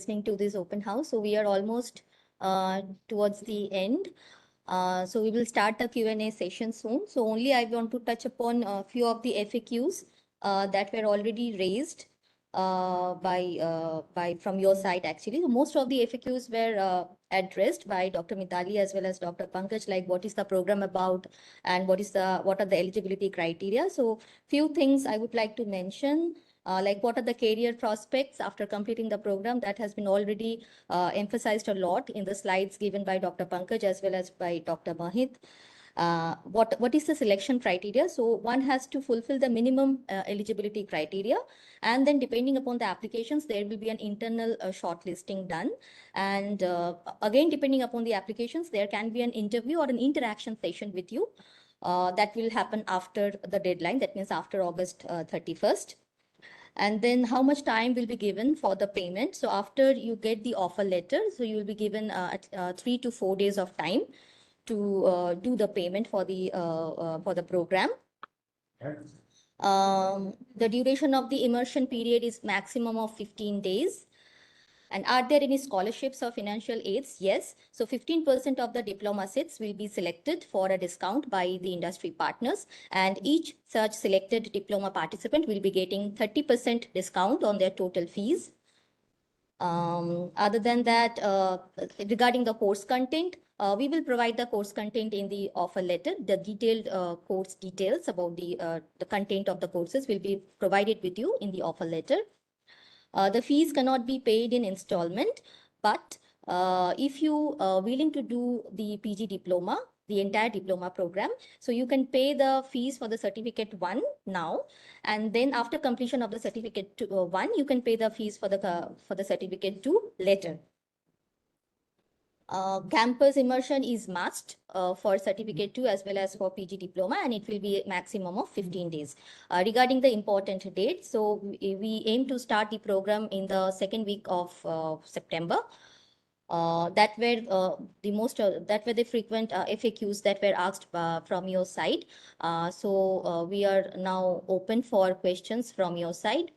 listening to this open house. So we are almost towards the end. So we will start the Q&A session soon. So only I want to touch upon a few of the FAQs that were already raised from your side actually. So most of the FAQs were addressed by Dr. Mitali as well as Dr. Pankaj, like what is the program about and what are the eligibility criteria. So few things I would like to mention. Like what are the career prospects after completing the program, that has been already emphasized a lot in the slides given by Dr. Pankaj as well as by Dr. Mahit. What is the selection criteria? So one has to fulfill the minimum eligibility criteria, and then depending upon the applications, there will be an internal shortlisting done. And again, depending upon the applications, there can be an interview or an interaction session with you that will happen after the deadline, that means after August 31st. And then how much time will be given for the payment? So after you get the offer letter, so you will be given 3 to 4 days of time to do the payment for the program. The duration of the immersion period is maximum of 15 days. And are there any scholarships or financial aids? Yes. So 15% of the diploma seats will be selected for a discount by the industry partners. And each such selected diploma participant will be getting 30% discount on their total fees. Other than that, regarding the course content, we will provide the course content in the offer letter. The detailed course details about the content of the courses will be provided with you in the offer letter. The fees cannot be paid in installment, but if you are willing to do the PG diploma, the entire diploma program, so you can pay the fees for the certificate 1 now, and then after completion of the certificate 1, you can pay the fees for the certificate 2 later. Campus immersion is must for certificate 2 as well as for PG diploma, and it will be a maximum of 15 days. Regarding the important dates, so we aim to start the program in the second week of September. That were the frequent FAQs that were asked from your side. So we are now open for questions from your side.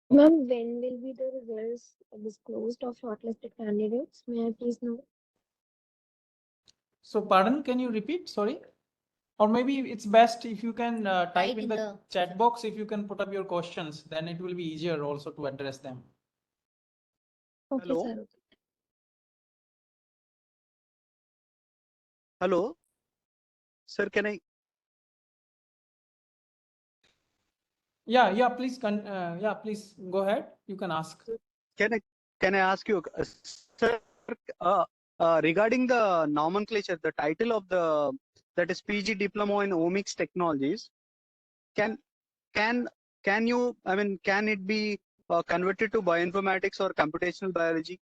Ma'am, when will be the results disclosed of shortlisted candidates? May I please know? So pardon, can you repeat? Sorry. Or maybe it's best if you can type in the chat box, if you can put up your questions, then it will be easier also to address them. Okay, Hello. sir. Hello. Sir, can I? Yeah, please please go ahead. You can ask. Can I ask you, sir, regarding the nomenclature, the title of that is PG Diploma in Omics Technologies, can you, I mean, can it be converted to Bioinformatics or computational biology?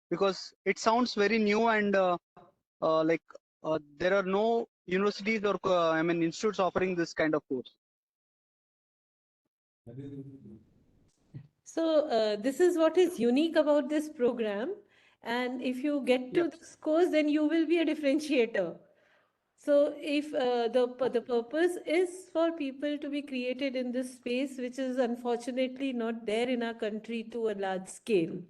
Because it sounds very new, and there are no universities or institutes offering this kind of course. So this is what is unique about this program, and if you get to this course, then you will be a differentiator. So if the purpose is for people to be created in this space, which is unfortunately not there in our country to a large scale,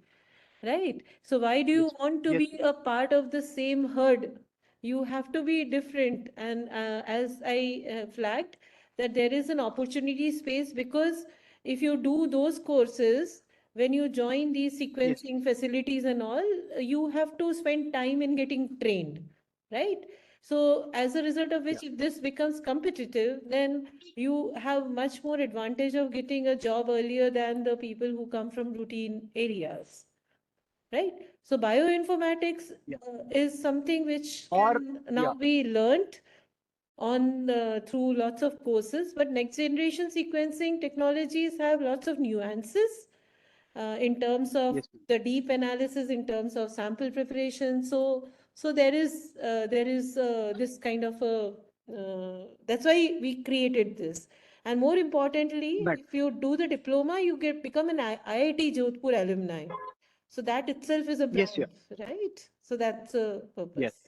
right? So why do you want to be a part of the same herd? You have to be different. And as I flagged, that there is an opportunity space, because if you do those courses, when you join these sequencing facilities and all, you have to spend time in getting trained, right? So as a result of which, if this becomes competitive, then you have much more advantage of getting a job earlier than the people who come from routine areas. Right. So bioinformatics is something which can now be learned on through lots of courses, but next generation sequencing technologies have lots of nuances in terms of the deep analysis, in terms of sample preparation. So there is this kind of a that's why we created this. And more importantly, if you do the diploma, you become an IIT Jodhpur alumni. So that itself is a brand, right? So that's a purpose. Yes.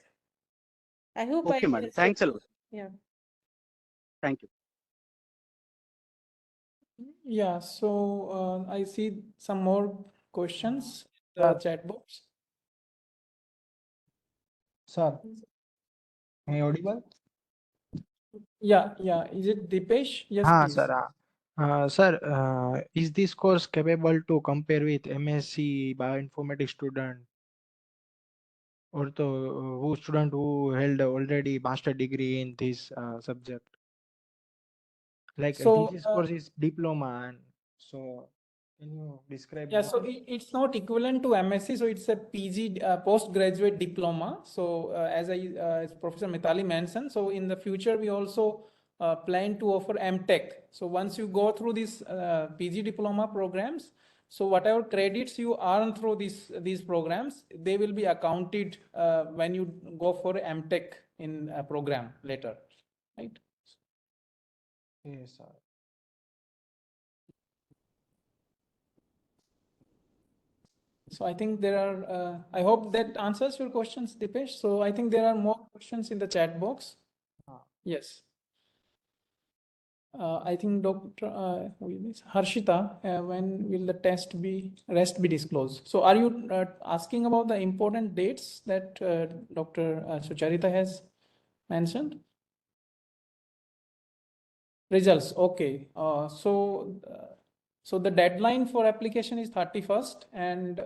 I hope Okay, I madam. Thanks a lot. Yeah. Thank you. Yeah, so I see some more questions in the chat box. Sir, am I audible? Yeah, is it Dipesh? Yes, हाँ please. sir. Sir, is this course capable to compare with MSc Bioinformatics student or the who student who held already master degree in this subject? Like So, this course is diploma, and so can you describe yeah, more? so it's not equivalent to MSc, so it's a PG postgraduate diploma. So as Professor Mitali mentioned, so in the future we also plan to offer MTech. So once you go through these PG diploma programs, so whatever credits you earn through these programs, they will be accounted when you go for MTech in a program later, right? Yes, sir. So I think there are, I hope that answers your questions, Dipesh. So I think there are more questions in the chat box. Yes. I think Dr. Who is this? Harshita, when will the rest be disclosed? So are you asking about the important dates that Dr. Sucharita has mentioned? Results, okay. So the deadline for application is 31st, and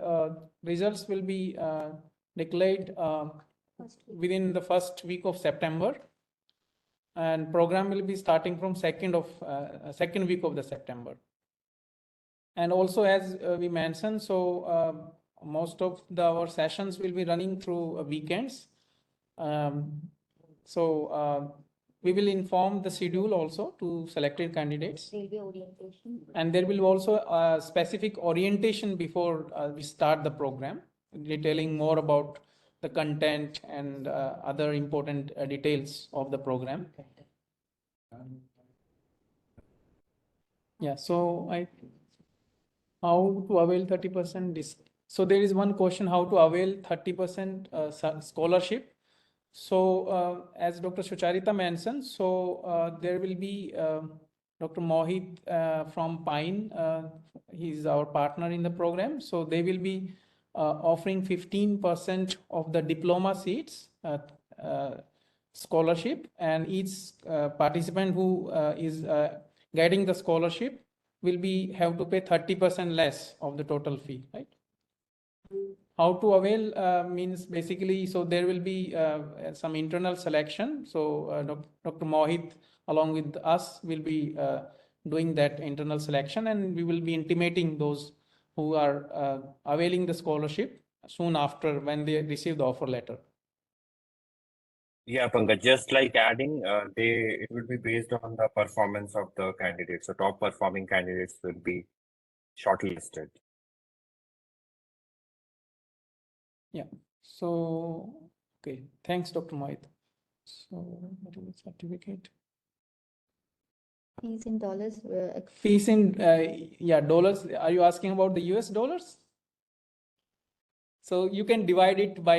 results will be declared within the first week of September, and program will be starting from second week of the September. And also, as we mentioned, so most of our sessions will be running through weekends. We will inform the schedule also to selected candidates. There will be orientation. And there will be also a specific orientation before we start the program, detailing more about the content and other important details of the program. Yeah, so how to avail 30%? So there is one question, how to avail 30% scholarship. So as Dr. Sucharita mentioned, so there will be Dr. Mohit from Pine. He's our partner in the program. So they will be offering 15% of the diploma seats scholarship, and each participant who is getting the scholarship will have to pay 30% less of the total fee, right? How to avail means basically, so there will be some internal selection. So Dr. Mohit along with us will be doing that internal selection, and we will be intimating those who are availing the scholarship soon after when they receive the offer letter. Yeah, Pankaj, just like adding, it will be based on the performance of the candidates. So top performing candidates will be shortlisted. Yeah. So, okay. Thanks, Dr. Mohit. So, what is the certificate? Fees in dollars. Fees in, yeah, dollars. Are you asking about the US dollars? So you can divide it by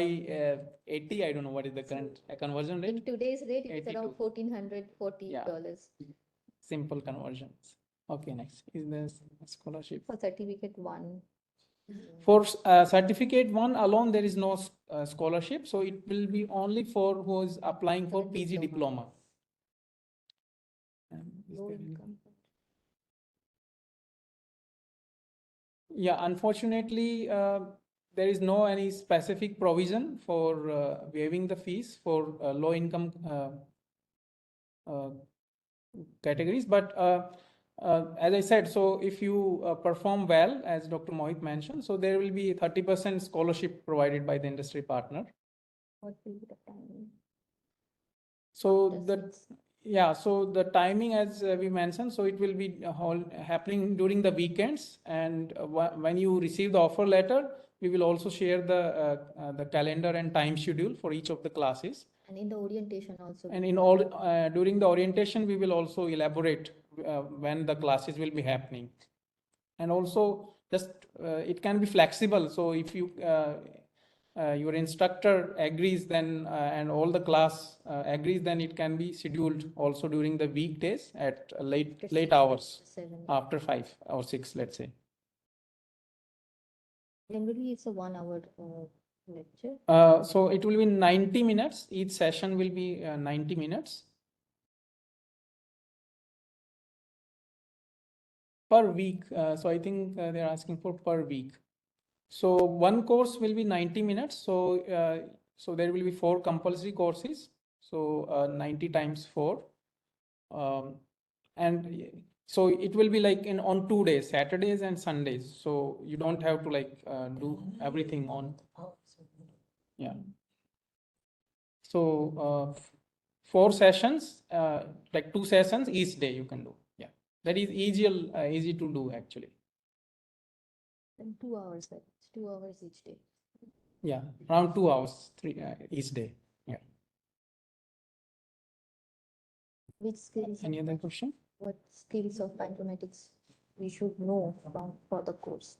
80. I don't know what is the current conversion rate. In today's rate, it's 82. around $1,440. Yeah. Simple conversions. Okay, next is the scholarship. For certificate 1. For certificate 1 alone, there is no scholarship. So it will be only for who is applying for PG diploma. Low income. Yeah, unfortunately, there is no any specific provision for waiving the fees for low income categories. But as I said, so if you perform well, as Dr. Mohit mentioned, so there will be 30% scholarship provided by the industry partner. What will be the timing? So so the timing, as we mentioned, so it will be happening during the weekends, and when you receive the offer letter, we will also share the calendar and time schedule for each of the classes. And in the orientation also. And during the orientation, we will also elaborate when the classes will be happening. And also just it can be flexible. So if you your instructor agrees, then and all the class agrees, then it can be scheduled also during the weekdays at late hours, 7. after 5 or 6, let's say. Generally, it's a 1 hour lecture. So it will be 90 minutes. Each session will be 90 minutes per week. So I think they're asking for per week. So one course will be 90 minutes. So so there will be 4 compulsory courses. So 90 times 4. And so it will be like on 2 days, Saturdays and Sundays. So you don't have to like do everything on. Yeah. So 4 sessions, like 2 sessions each day you can do. Yeah, that is easy to do actually. And 2 hours, right? 2 hours each day. Yeah, around 2 hours, 3 each day. Yeah. Which skills? Any other question? What skills of bioinformatics we should know about for the course?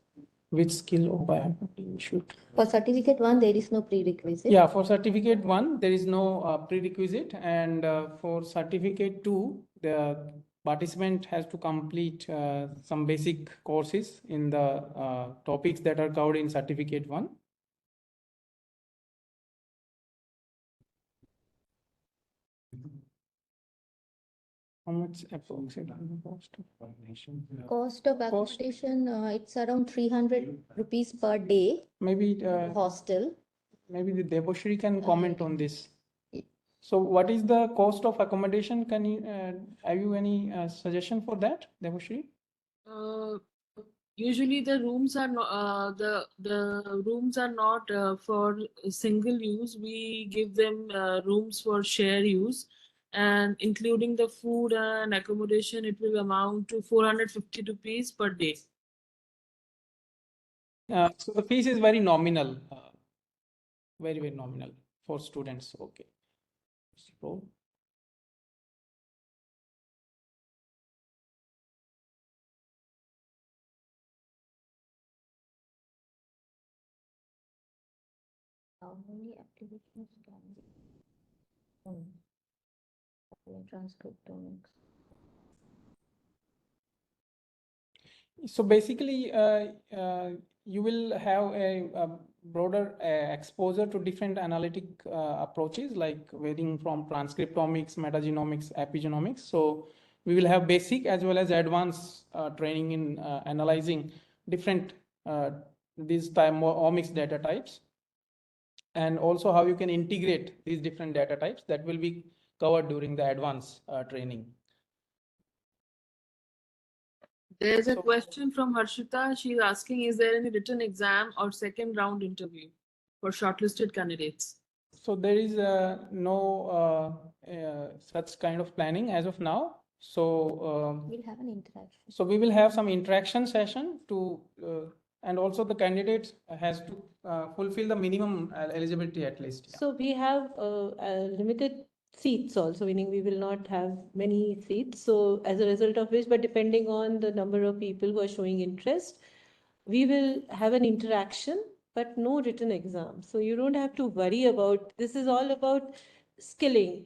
Which skill of bioinformatics should? For certificate 1, there is no prerequisite. Yeah, for certificate 1, there is no prerequisite, and for certificate 2, the participant has to complete some basic courses in the topics that are covered in certificate 1. How much approximately cost of accommodation? Cost of accommodation, it's around 300 rupees per day. Maybe Hostel. maybe the Debashri can comment on this. Yeah. So what is the cost of accommodation? Can you have you any suggestion for that, Debashri? Usually the rooms are not the rooms are not for single use. We give them rooms for share use, and including the food and accommodation, it will amount to 450 rupees per day. So the fees is very nominal, very nominal for students. Okay. So How many applications can be transcriptomics? So basically, you will have a broader exposure to different analytic approaches, like varying from transcriptomics, metagenomics, epigenomics. So we will have basic as well as advanced training in analyzing different these omics data types, and also how you can integrate these different data types. That will be covered during the advanced training. There's a question from Harshita. She's asking, is there any written exam or second round interview for shortlisted candidates? So there is no such kind of planning as of now. So We'll have an interaction. so we will have some interaction session to, and also the candidate has to fulfill the minimum eligibility at least. Yeah. So we have limited seats also, meaning we will not have many seats. So as a result of which, but depending on the number of people who are showing interest, we will have an interaction, but no written exam. So you don't have to worry about, this is all about skilling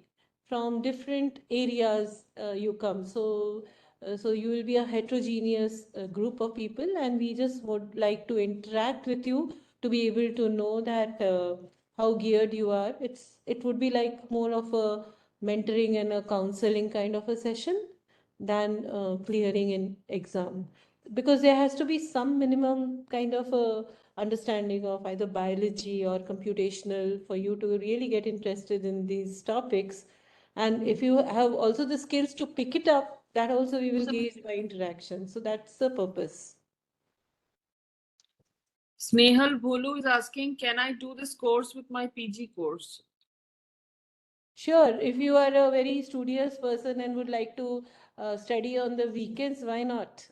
from different areas you come. So you will be a heterogeneous group of people, and we just would like to interact with you to be able to know that how geared you are. It would be like more of a mentoring and a counseling kind of a session than clearing an exam, because there has to be some minimum kind of a understanding of either biology or computational for you to really get interested in these topics. And if you have also the skills to pick it up, that also we will gauge by interaction. So that's the purpose. Snehal Bholu is asking, can I do this course with my PG course? Sure, if you are a very studious person and would like to study on the weekends, why not?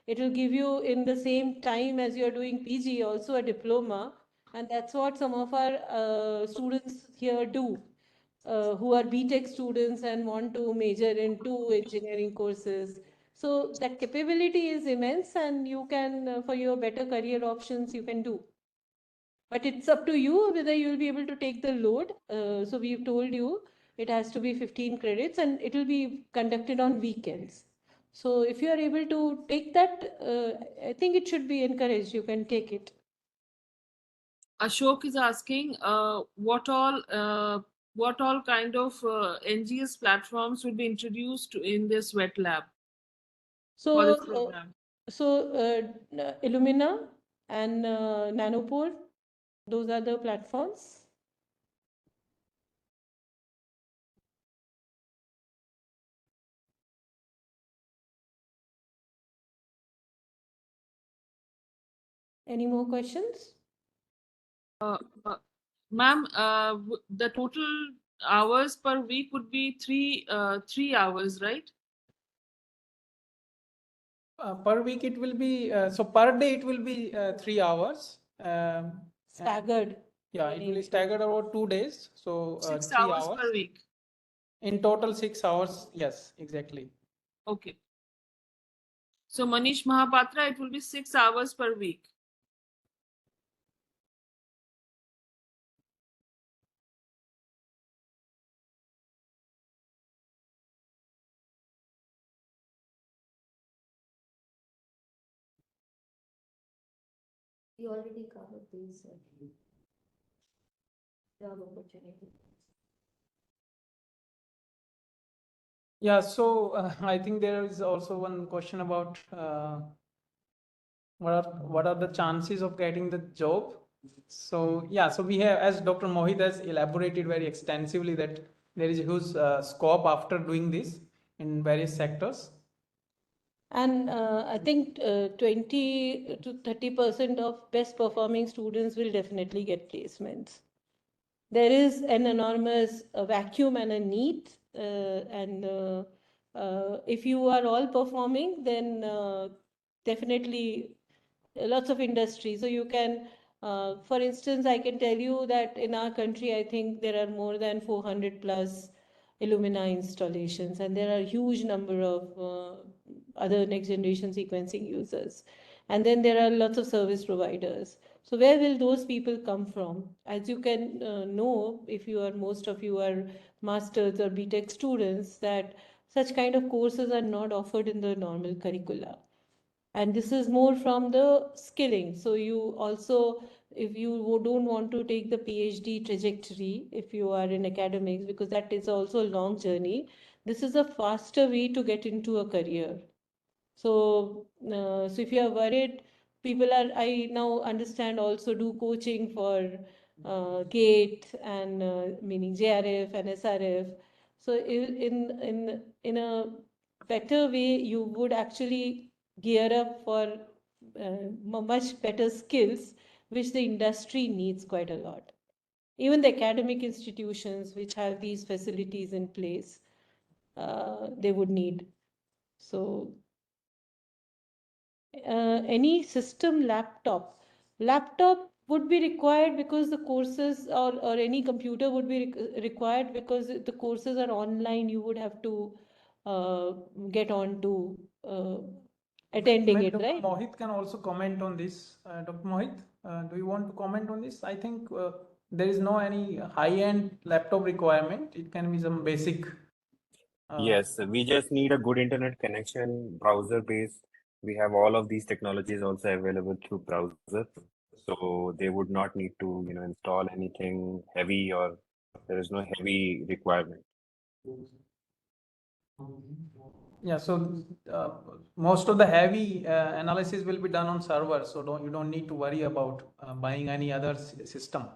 It will give you in the same time as you're doing PG also a diploma, and that's what some of our students here do, who are BTech students and want to major in 2 engineering courses. So that capability is immense, and you can, for your better career options, you can do. But it's up to you whether you will be able to take the load. So we've told you it has to be 15 credits and it will be conducted on weekends. So if you are able to take that, I think it should be encouraged. You can take it. Ashok is asking what all kind of NGS platforms will be introduced in this wet lab for this So, program. Illumina and Nanopore, those are the platforms. Any more questions? Ma'am, the total hours per week would be 3 hours, right? Per week it will be, so per day it will be 3 hours. Staggered. Yeah, it will be staggered over 2 days. So 6 3 hours hours. per week. In total 6 hours. Yes, exactly. Okay. So Manish Mahapatra, it will be 6 hours per week. We already covered these job opportunities. Yeah, so I think there is also one question about what are the chances of getting the job. So yeah, so we have, as Dr. Mohit has elaborated very extensively, that there is a huge scope after doing this in various sectors. And I think 20 to 30% of best performing students will definitely get placements. There is an enormous vacuum and a need, and if you are all performing, then definitely lots of industry. So you can, for instance, I can tell you that in our country, I think there are more than 400 plus Illumina installations, and there are huge number of other next generation sequencing users. And then there are lots of service providers. So where will those people come from? As you can know, if you are, most of you are masters or BTech students, that such kind of courses are not offered in the normal curricula. And this is more from the skilling. So you also, if you don't want to take the PhD trajectory, if you are in academics, because that is also a long journey, this is a faster way to get into a career. So, so if you are worried, people are, I now understand, also do coaching for GATE and meaning JRF and SRF. So in a better way, you would actually gear up for much better skills, which the industry needs quite a lot. Even the academic institutions which have these facilities in place, they would need. So any system laptop would be required because the courses, or any computer would be required because the courses are online. You would have to get on to attending Maybe it, Dr. right? Mohit can also comment on this. Dr. Mohit, do you want to comment on this? I think there is no any high-end laptop requirement. It can be some basic. Yes, we just need a good internet connection, browser based. We have all of these technologies also available through browser. So they would not need to, install anything heavy, or there is no heavy requirement. Yeah, so most of the heavy analysis will be done on server, so you don't need to worry about buying any other system.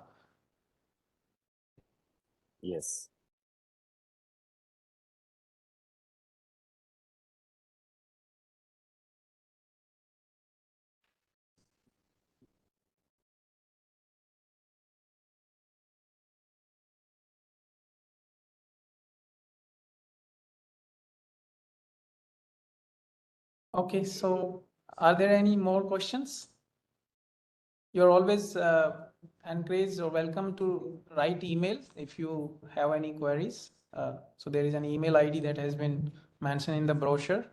Yes. Okay, so are there any more questions? You're always encouraged or welcome to write emails if you have any queries. So there is an email ID that has been mentioned in the brochure.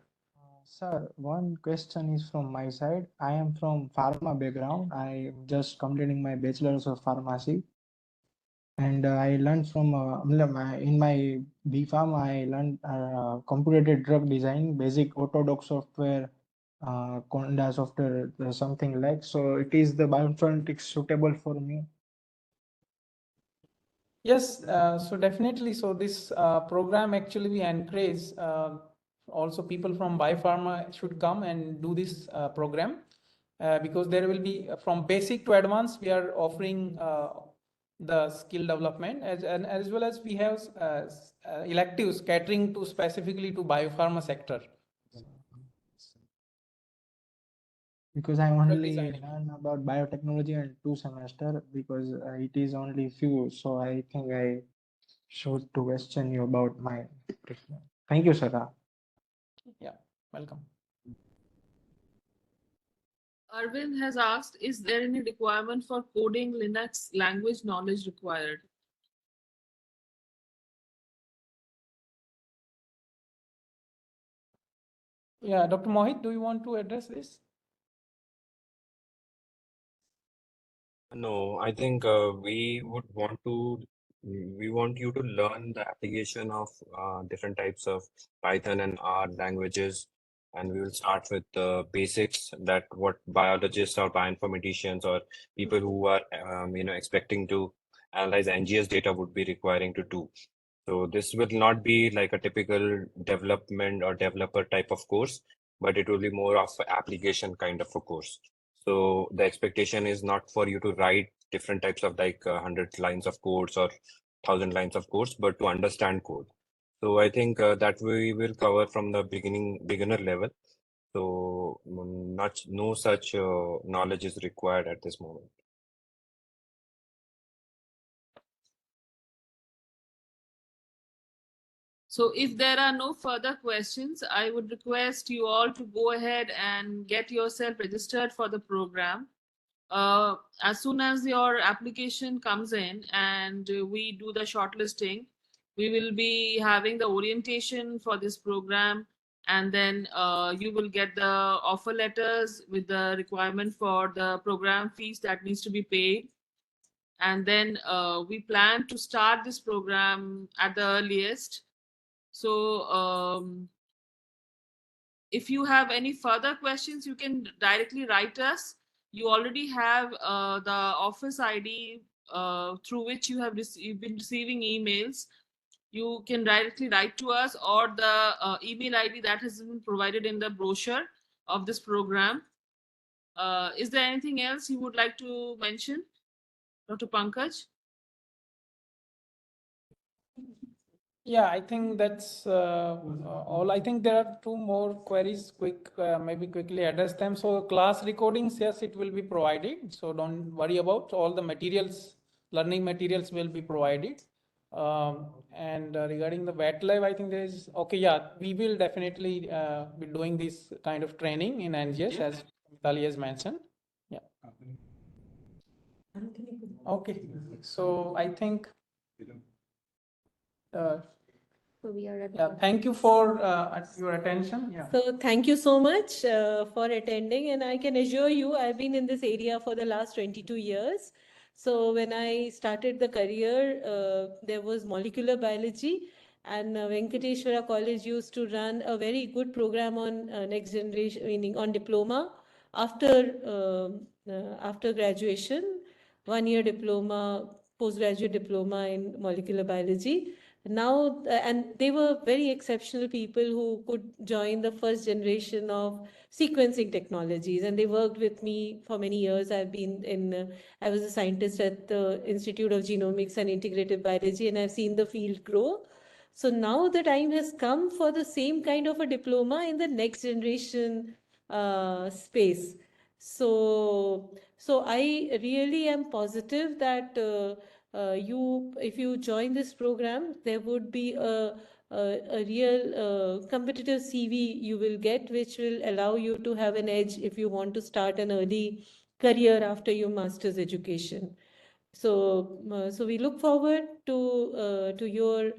Sir, one question is from my side. I am from pharma background. I am just completing my bachelor's of pharmacy, and I learned from in my B Farm. I learned computed drug design, basic Autodoc software, Conda software, something like. So it is the bioinformatics suitable for me. Yes, so definitely. So this program actually we encourage also people from biopharma should come and do this program because there will be from basic to advanced we are offering the skill development and as well as we have electives catering to specifically to biopharma sector. Because I Drug only designing. learn about biotechnology in 2 semesters because it is only few. So I think I should to question you about my. Thank you, sir. Yeah, welcome. Arvind has asked, is there any requirement for coding Linux language knowledge required? Yeah, Dr. Mohit, do you want to address this? No, I think we want you to learn the application of different types of Python and R languages, and we will start with the basics that what biologists or bioinformaticians or people who are expecting to analyze NGS data would be requiring to do. So this will not be like a typical development or developer type of course, but it will be more of an application kind of a course. So the expectation is not for you to write different types of like 100 lines of codes or 1,000 lines of codes, but to understand code. So I think that we will cover from the beginner level. So no such knowledge is required at this moment. So if there are no further questions, I would request you all to go ahead and get yourself registered for the program. As soon as your application comes in and we do the shortlisting, we will be having the orientation for this program, and then you will get the offer letters with the requirement for the program fees that needs to be paid. And then we plan to start this program at the earliest. So if you have any further questions, you can directly write us. You already have the office ID through which you've been receiving emails. You can directly write to us, or the email ID that has been provided in the brochure of this program. Is there anything else you would like to mention, Dr. Pankaj? Yeah, I think that's all. I think there are two more queries. Maybe quickly address them. So class recordings, yes, it will be provided. So don't worry about all the materials. Learning materials will be provided. And regarding the wet lab, I think there is okay. Yeah, we will definitely be doing this kind of training in NGS as Mitali has mentioned. Yeah. Okay. So I think. So we are at. Yeah, thank you for your attention. Yeah. So thank you so much for attending, and I can assure you I've been in this area for the last 22 years. So when I started the career, there was molecular biology, and Venkateshwara College used to run a very good program on next generation, meaning on diploma after graduation, 1 year diploma, postgraduate diploma in molecular biology. Now, and they were very exceptional people who could join the first generation of sequencing technologies, and they worked with me for many years. I was a scientist at the Institute of Genomics and Integrative Biology, and I've seen the field grow. So now the time has come for the same kind of a diploma in the next generation space. So I really am positive that if you join this program, there would be a real competitive CV you will get, which will allow you to have an edge if you want to start an early career after your master's education. So we look forward to your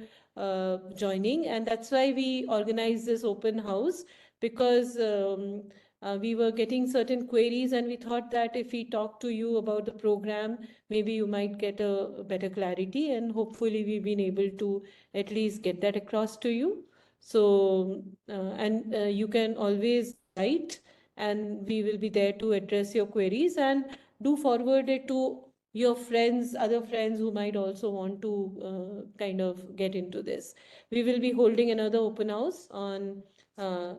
joining, and that's why we organized this open house, because we were getting certain queries, and we thought that if we talk to you about the program, maybe you might get a better clarity, and hopefully we've been able to at least get that across to you. So, and you can always write, and we will be there to address your queries, and do forward it to your friends, other friends who might also want to kind of get into this. We will be holding another open house on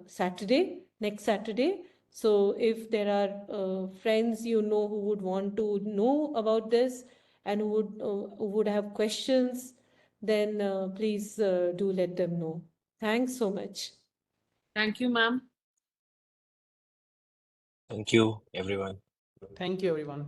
Saturday, next Saturday. So if there are friends you know who would want to know about this and who would have questions, then please do let them know. Thanks so much. Thank you, ma'am. Thank you, everyone. Thank you, everyone.